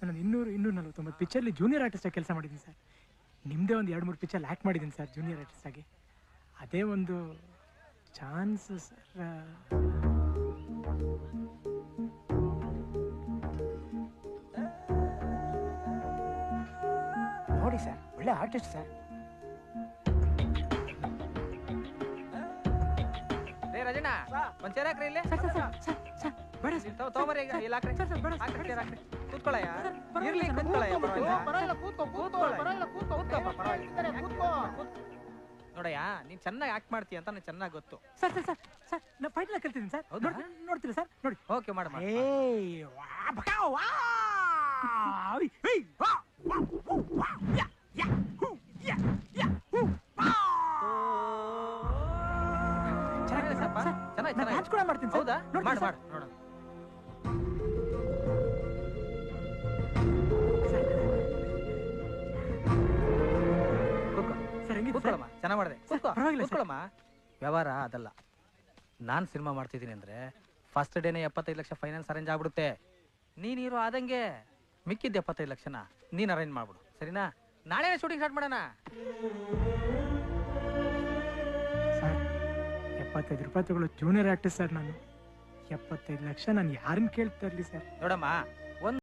ನಾನು 249 ಪಿಕ್ಚರ್ಲಿ ಜೂನಿಯರ್ ಆರ್ಟಿಸ್ಟಾಗಿ ಕೆಲಸ ಮಾಡಿದ್ದೀನಿ ಸರ್. ನಿಮ್ಮದೇ ಒಂದು 2-3 ಪಿಕ್ಚರ್ ಆ್ಯಕ್ಟ್ ಮಾಡಿದ್ದೀನಿ ಸರ್ ಜೂನಿಯರ್ ಆರ್ಟಿಸ್ಟಾಗಿ. ಅದೇ ಒಂದು ಚಾನ್ಸ್ ಸರ್. ನೋಡಿ ಸರ್, ಒಳ್ಳೆ ಆರ್ಟಿಸ್ಟ್ ಸರ್. ರಾಜಣ್ಣ ಒಂದ್ ಚೇರ್ ಹಾಕ್ರಿ ಇಲ್ಲಿ. ಬೇಡ ತಗೋಬರ್ರಿ ಈಗ ಇಲ್ಲಿ ಹಾಕ್ರಿ. ಹಾಕ್ರಿ ಹಾಕ್ರಿ. ಕೂತ್ಕೊಳ್ಳಯ್ಯ. ಇರ್ಲಿ ಕೂತ್ಕೊಳ್ಳಯ್ಯ. ನೋಡಯ್ಯ, ನೀನ್ ಚೆನ್ನಾಗಿ ಆಕ್ಟ್ ಮಾಡ್ತೀಯ ಅಂತ ನನಗೆ ಚೆನ್ನಾಗಿ ಗೊತ್ತು. ಸರ್ ಸರ್ ಸರ್ ಸರ್ ನಾ ಫೈಟ್ ಎಲ್ಲ ಕಲ್ತಿದ್ದೀನಿ ಸರ್. ನೋಡ್ತೀರಾ ಸರ್? ನೋಡಿ. ಓಕೆ ಮಾಡ. ಚೆನ್ನಾಗಿ ಕೂಡ ಮಾಡ್ತೀನಿ. ಹೌದಾ? ಮಾಡು ಮಾಡು ನೋಡ. ಕೂತ್ಕೊಳ್ಳಮ್ಮ, ಚೆನ್ನಾಗಿ ಮಾಡಿದೆ. ಕೂತ್ಕೊಳ್ಳಮ್ಮ. ವ್ಯವಹಾರ ಅದಲ್ಲ. ನಾನು ಸಿನಿಮಾ ಮಾಡ್ತಿದ್ದೀನಿ ಅಂದ್ರೆ ಫಸ್ಟ್ ಡೇನೆ 75 ಲಕ್ಷ ಫೈನಾನ್ಸ್ ಅರೇಂಜ್ ಆಗ್ಬಿಡುತ್ತೆ. ನೀನ್ ಹೀರೋ ಆದಂಗೆ ಮಿಕ್ಕಿದ್ದ 75 ಲಕ್ಷನ ನೀನ್ ಅರೇಂಜ್ ಮಾಡ್ಬಿಡು, ಸರಿನಾ? ನಾಳೆ ಶೂಟಿಂಗ್ ಸ್ಟಾರ್ಟ್ ಮಾಡೋಣ. ಸರ್ 75 ರೂಪಾಯಿ ತಗೊಳ್ಳೋ ಜೂನಿಯರ್ ಆರ್ಟಿಸ್ಟ್ ಸರ್ ನಾನು. 75 ಲಕ್ಷ ನಾನು ಯಾರನ್ನ ಕೇಳ್ತಾ ಇರ್ಲಿ ಸರ್? ನೋಡಮ್ಮ,